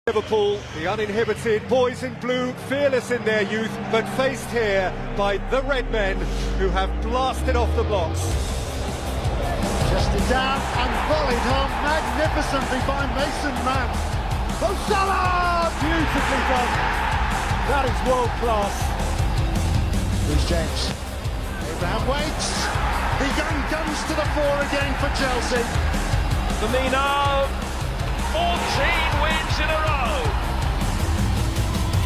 Liverpool, the uninhibited boys in blue, fearless in their youth, but faced here by the red men who have blasted off the blocks. Just down and volleyed home magnificently by Mason Mount. Mo Salah! Beautifully done. That is world class. Here's James. Abraham waits. The young guns to the fore again for Chelsea. Firmino, 14 wins in a row.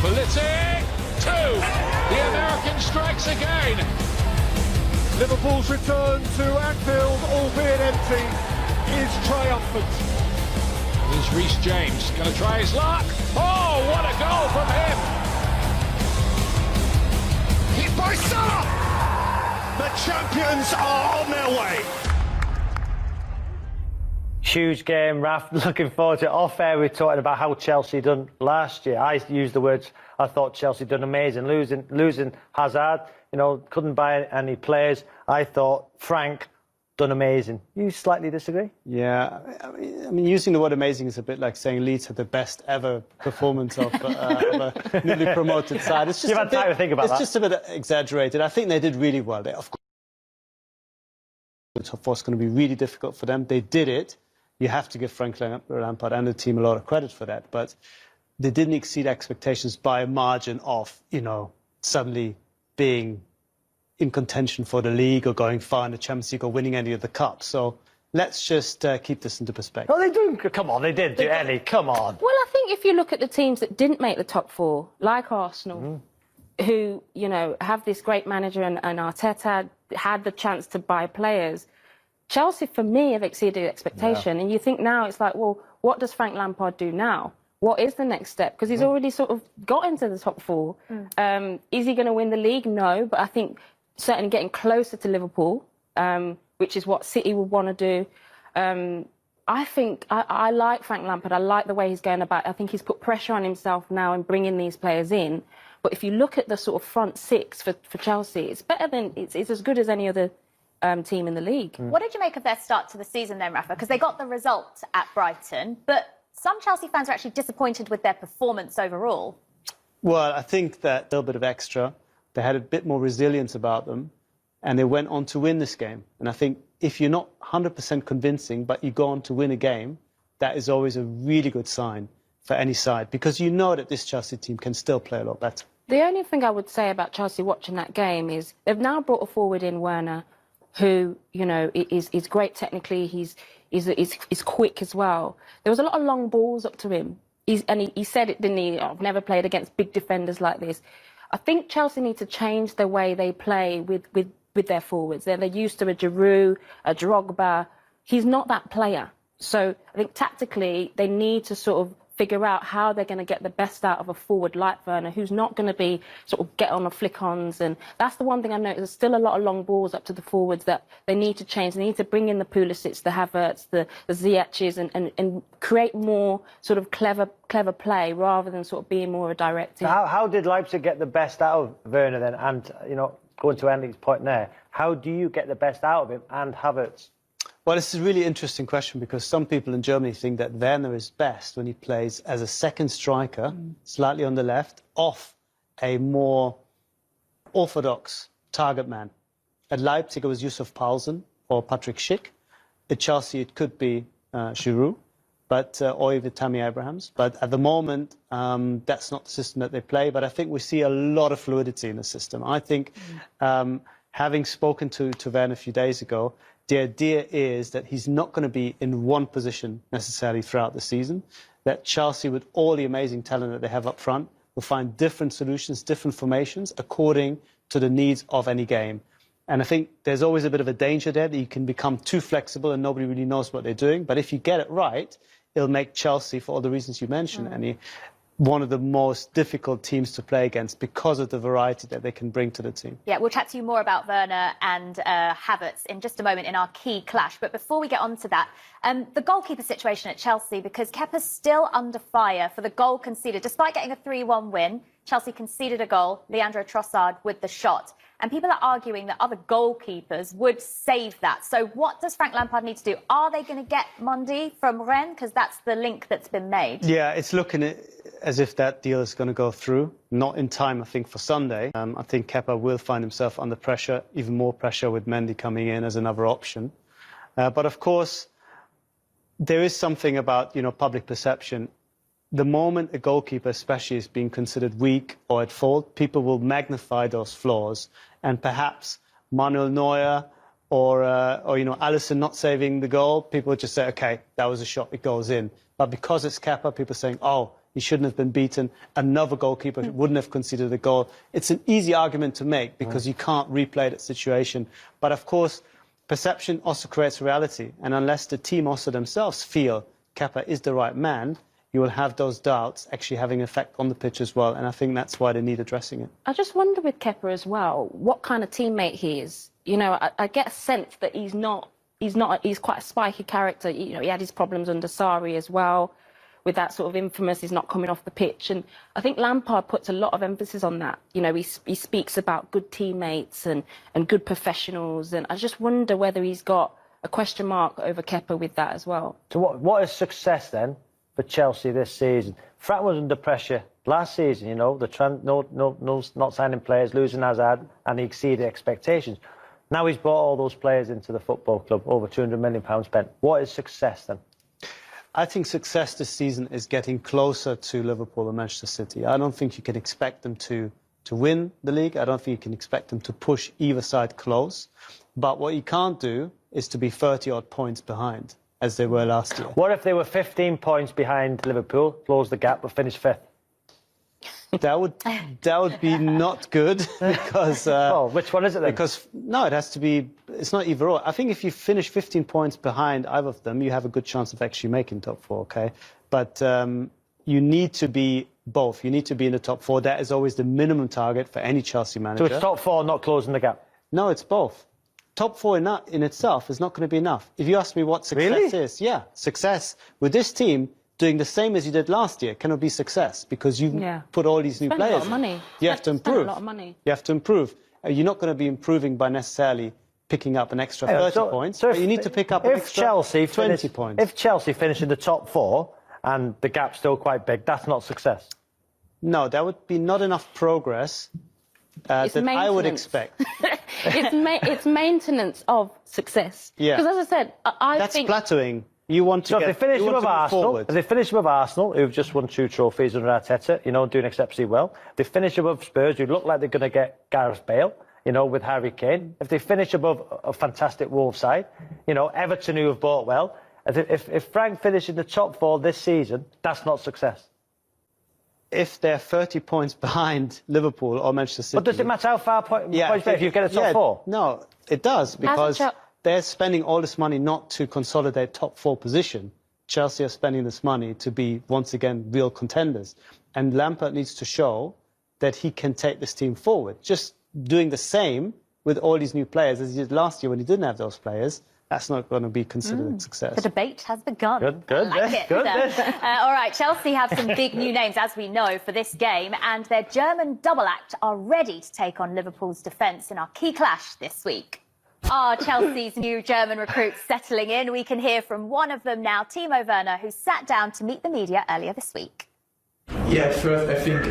Politic, 2. The American strikes again. Liverpool's return to Anfield, albeit empty, is triumphant. There's Reece James, going to try his luck. Oh, what a goal from him. Hit by Salah. The champions are on their way. Huge game, Raf. Looking forward to it. Off air, we were talking about how Chelsea done last year. I used the words, I thought Chelsea done amazing. Losing Hazard, couldn't buy any players. I thought Frank done amazing. You slightly disagree? Yeah, I mean, using the word amazing is a bit like saying Leeds had the best ever performance of a newly promoted side. It's just You've had time to think about that. It's just a bit exaggerated. I think they did really well. Of course, the top four is going to be really difficult for them. They did it. You have to give Frank Lampard and the team a lot of credit for that. But they didn't exceed expectations by a margin of, suddenly being in contention for the league or going far in the Champions League or winning any of the cups. So let's just keep this into perspective. Oh, they do. Come on, they did do any. Come on. Well, I think if you look at the teams that didn't make the top four, like Arsenal, who, have this great manager and Arteta had the chance to buy players, Chelsea, for me, have exceeded expectation. Yeah. And you think now it's like, well, what does Frank Lampard do now? What is the next step? Because he's already sort of got into the top four. Is he going to win the league? No. But I think certainly getting closer to Liverpool, which is what City would want to do. I think I like Frank Lampard. I like the way he's going about it. I think he's put pressure on himself now in bringing these players in. But if you look at the sort of front six for Chelsea, it's better than it's as good as any other team in the league. What did you make of their start to the season then, Rafa? Because they got the result at Brighton, but some Chelsea fans are actually disappointed with their performance overall. Well, I think that a little bit of extra. They had a bit more resilience about them, and they went on to win this game. And I think if you're not 100% convincing, but you go on to win a game, that is always a really good sign for any side, because you know that this Chelsea team can still play a lot better. The only thing I would say about Chelsea watching that game is they've now brought a forward in Werner, who, is great technically. He's quick as well. There was a lot of long balls up to him. He said it, didn't he? I've never played against big defenders like this. I think Chelsea need to change the way they play with their forwards. They're used to a Giroud, a Drogba. He's not that player. So I think tactically they need to sort of figure out how they're going to get the best out of a forward like Werner, who's not going to be sort of get on the flick-ons. And that's the one thing I noticed. There's still a lot of long balls up to the forwards that they need to change. They need to bring in the Pulisic, the Havertz, the Ziyech's and create more sort of clever play rather than sort of being more a direct team. How did Leipzig get the best out of Werner then? And, going to Andy's point there, how do you get the best out of him and Havertz? Well, this is a really interesting question because some people in Germany think that Werner is best when he plays as a second striker, slightly on the left, off a more orthodox target man. At Leipzig, it was Yusuf Paulsen or Patrick Schick. At Chelsea, it could be Giroud, or even Tammy Abrahams. But at the moment, that's not the system that they play. But I think we see a lot of fluidity in the system. I think, having spoken to Werner a few days ago, the idea is that he's not going to be in one position necessarily throughout the season, that Chelsea, with all the amazing talent that they have up front, will find different solutions, different formations according to the needs of any game. And I think there's always a bit of a danger there that you can become too flexible and nobody really knows what they're doing. But if you get it right, it'll make Chelsea, for all the reasons you mentioned, Annie, one of the most difficult teams to play against because of the variety that they can bring to the team. Yeah, we'll chat to you more about Werner and Havertz in just a moment in our key clash. But before we get on to that, the goalkeeper situation at Chelsea, because Kepa's still under fire for the goal conceded. Despite getting a 3-1 win, Chelsea conceded a goal, Leandro Trossard with the shot. And people are arguing that other goalkeepers would save that. So what does Frank Lampard need to do? Are they going to get Mendy from Rennes? Because that's the link that's been made. Yeah, it's looking as if that deal is going to go through. Not in time, I think, for Sunday. I think Kepa will find himself under pressure, even more pressure with Mendy coming in as another option. But of course, there is something about, public perception. The moment a goalkeeper especially is being considered weak or at fault, people will magnify those flaws, and perhaps Manuel Neuer or Alisson not saving the goal, people would just say, okay, that was a shot, it goes in. But because it's Kepa, people are saying, oh, he shouldn't have been beaten, another goalkeeper wouldn't have conceded a goal. It's an easy argument to make because you can't replay that situation. But of course, perception also creates reality, and unless the team also themselves feel Kepa is the right man, you will have those doubts actually having an effect on the pitch as well, and I think that's why they need addressing it. I just wonder with Kepa as well, what kind of teammate he is. I get a sense that he's quite a spiky character. He had his problems under Sarri as well, with that sort of infamous, he's not coming off the pitch. And I think Lampard puts a lot of emphasis on that. He speaks about good teammates and good professionals, and I just wonder whether he's got a question mark over Kepa with that as well. So what is success then for Chelsea this season? Frank was under pressure last season, not signing players, losing Hazard, and he exceeded expectations. Now he's brought all those players into the football club, over £200 million spent. What is success then? I think success this season is getting closer to Liverpool and Manchester City. I don't think you can expect them to win the league. I don't think you can expect them to push either side close. But what you can't do is to be 30-odd points behind, as they were last year. What if they were 15 points behind Liverpool, close the gap, but finish fifth? That would be not good because... which one is it then? Because, no, it has to be... It's not either or. I think if you finish 15 points behind either of them, you have a good chance of actually making top four, OK? But you need to be both. You need to be in the top four. That is always the minimum target for any Chelsea manager. So it's top four, not closing the gap? No, it's both. Top four in itself is not going to be enough. If you ask me what success is, yeah, success with this team doing the same as you did last year cannot be success because you put all these new players. A lot of money. You have to improve. A lot of money. You have to improve. You're not going to be improving by necessarily picking up an extra 30 points. So but you need to pick up an extra 20 points. If Chelsea finish in the top four and the gap's still quite big, that's not success. No, that would be not enough progress that I would expect. It's maintenance of success. Yeah. Because as I said, I think... That's plateauing. You want to so if they finish above Arsenal, who've just won 2 trophies under Arteta, doing exceptionally well. If they finish above Spurs, who look like they're going to get Gareth Bale, with Harry Kane. If they finish above a fantastic Wolves side, Everton, who have bought well. If Frank finishes in the top four this season, that's not success. If they're 30 points behind Liverpool or Manchester City... But does it matter how far points if you get a top four? No, it does, because they're spending all this money not to consolidate top four position. Chelsea are spending this money to be, once again, real contenders. And Lampard needs to show that he can take this team forward. Just doing the same with all these new players as he did last year when he didn't have those players, that's not going to be considered a success. The debate has begun. Good. I like it. Good. All right, Chelsea have some big new names, as we know, for this game, and their German double act are ready to take on Liverpool's defence in our key clash this week. Are Chelsea's new German recruits settling in? We can hear from one of them now, Timo Werner, who sat down to meet the media earlier this week. Yeah, first I think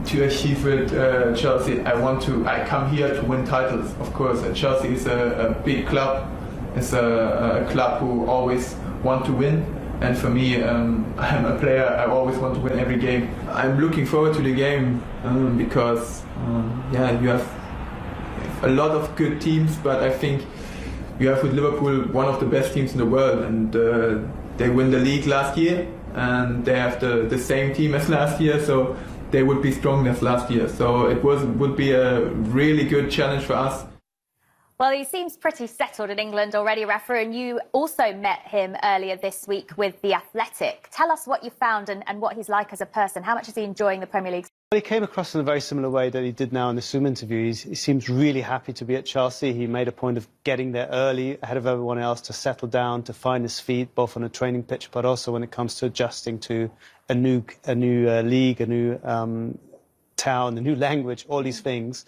to achieve with Chelsea, I come here to win titles, of course. Chelsea is a big club. It's a club who always want to win. And for me, I'm a player, I always want to win every game. I'm looking forward to the game because, you have a lot of good teams, but I think you have with Liverpool one of the best teams in the world, and they win the league last year, and they have the same team as last year, so they would be strong as last year. So it would be a really good challenge for us. Well, he seems pretty settled in England already, Rafa, and you also met him earlier this week with The Athletic. Tell us what you found and what he's like as a person. How much is he enjoying the Premier League? Well, he came across in a very similar way that he did now in the Zoom interview. He seems really happy to be at Chelsea. He made a point of getting there early, ahead of everyone else, to settle down, to find his feet, both on a training pitch, but also when it comes to adjusting to a new league, a new town, a new language, all these things.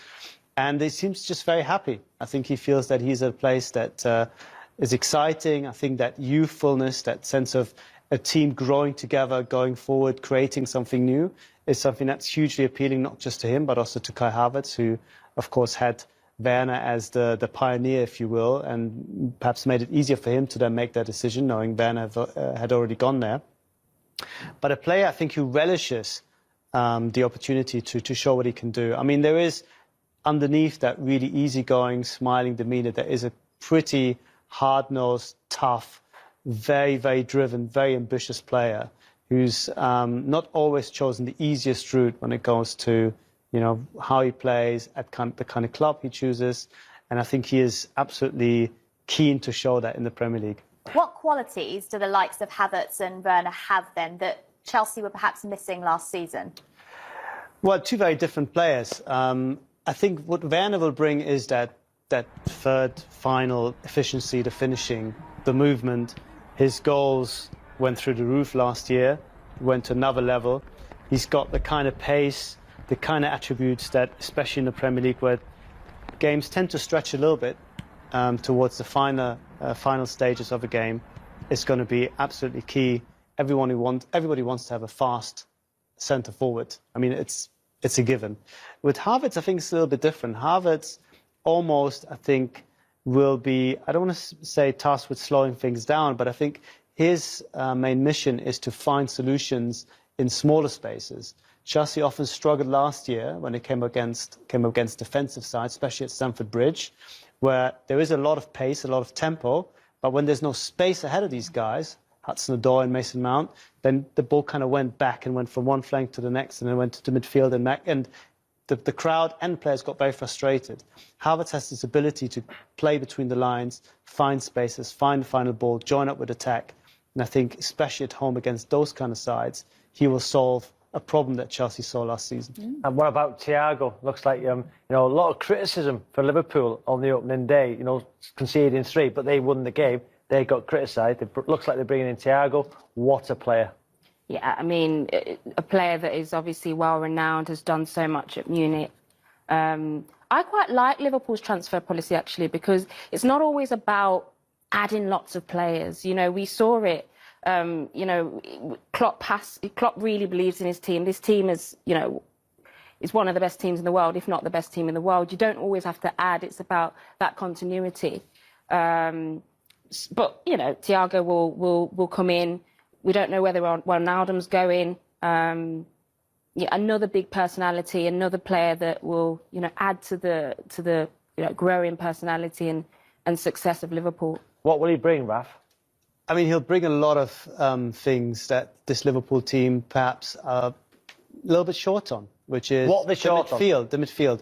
And he seems just very happy. I think he feels that he's at a place that is exciting. I think that youthfulness, that sense of a team growing together, going forward, creating something new, is something that's hugely appealing, not just to him, but also to Kai Havertz, who, of course, had Werner as the pioneer, if you will, and perhaps made it easier for him to then make that decision, knowing Werner had already gone there. But a player, I think, who relishes the opportunity to show what he can do. I mean, there is, underneath that really easygoing, smiling demeanour, there is a pretty hard-nosed, tough, very, very driven, very ambitious player who's not always chosen the easiest route when it goes to, you know, how he plays, at the kind of club he chooses. And I think he is absolutely keen to show that in the Premier League. What qualities do the likes of Havertz and Werner have then that Chelsea were perhaps missing last season? Well, two very different players. I think what Werner will bring is that third, final efficiency, the finishing, the movement. His goals went through the roof last year, went to another level. He's got the kind of pace, the kind of attributes that, especially in the Premier League, where games tend to stretch a little bit towards the final stages of a game, is going to be absolutely key. Everybody wants to have a fast centre forward. I mean, it's a given. With Havertz, I think it's a little bit different. Havertz almost, I think, will be, I don't want to say tasked with slowing things down, but I think his main mission is to find solutions in smaller spaces. Chelsea often struggled last year when it came against defensive sides, especially at Stamford Bridge, where there is a lot of pace, a lot of tempo, but when there's no space ahead of these guys, Hudson-Odoi and Mason Mount, then the ball kind of went back and went from one flank to the next, and then went to midfield and back, and the crowd and players got very frustrated. Havertz has this ability to play between the lines, find spaces, find the final ball, join up with attack, and I think, especially at home against those kind of sides, he will solve a problem that Chelsea saw last season. And what about Thiago? Looks like a lot of criticism for Liverpool on the opening day. Conceding 3, but they won the game. They got criticised. It looks like they're bringing in Thiago. What a player! Yeah, I mean, a player that is obviously well-renowned, has done so much at Munich. I quite like Liverpool's transfer policy, actually, because it's not always about adding lots of players. We saw it. Klopp really believes in his team. This team is, is one of the best teams in the world, if not the best team in the world. You don't always have to add. It's about that continuity. But, Thiago will come in. We don't know whether Wijnaldum's going. Another big personality, another player that will, add to the growing personality and success of Liverpool. What will he bring, Raf? I mean, he'll bring a lot of things that this Liverpool team perhaps are a little bit short on, which is the midfield.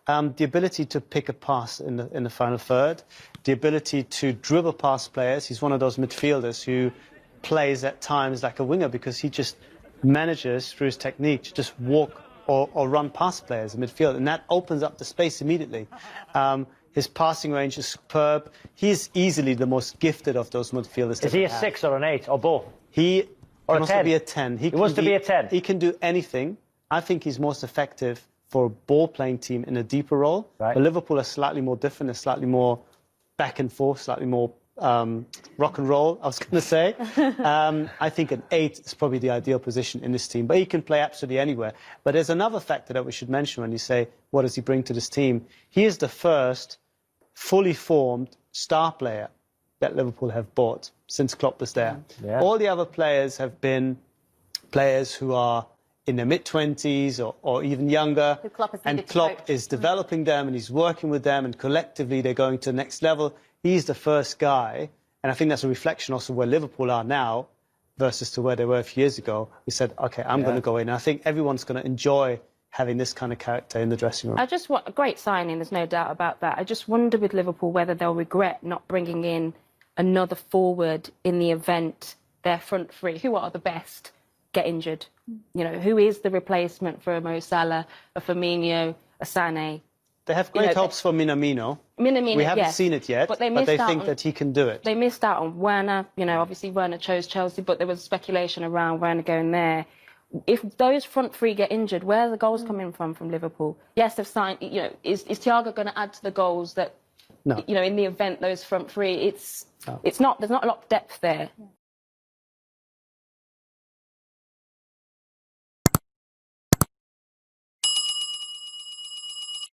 The ability to pick a pass in the final third, the ability to dribble past players. He's one of those midfielders who plays at times like a winger because he just manages, through his technique, to just walk or run past players in midfield, and that opens up the space immediately. His passing range is superb. He's easily the most gifted of those midfielders. Is he a 6 or an 8 or both? He wants to be a 10. He wants to be a 10. He can do anything. I think he's most effective for a ball-playing team in a deeper role. Right. But Liverpool are slightly more different. They're slightly more back and forth, slightly more rock and roll, I was going to say. I think an 8 is probably the ideal position in this team. But he can play absolutely anywhere. But there's another factor that we should mention when you say, what does he bring to this team? He is the first fully formed star player that Liverpool have bought since Klopp was there. Yeah. All the other players have been players who are in their mid-20s or even younger. And Klopp is developing them and he's working with them, and collectively they're going to the next level. He's the first guy, and I think that's a reflection also where Liverpool are now versus to where they were a few years ago. We said, OK, I'm going to go in. And I think everyone's going to enjoy having this kind of character in the dressing room. I just want a great signing, there's no doubt about that. I just wonder with Liverpool whether they'll regret not bringing in another forward in the event their front three, who are the best, get injured. You know, who is the replacement for a Mo Salah, a Firmino, a Sané? They have great hopes for Minamino. Minamino, we haven't yes, seen it yet, but they think that he can do it. They missed out on Werner. You know, obviously Werner chose Chelsea, but there was speculation around Werner going there. If those front three get injured, where are the goals coming from Liverpool? Yes, they've signed. You know, is Thiago going to add to the goals that? No. You know, in the event those front three, it's not. There's not a lot of depth there.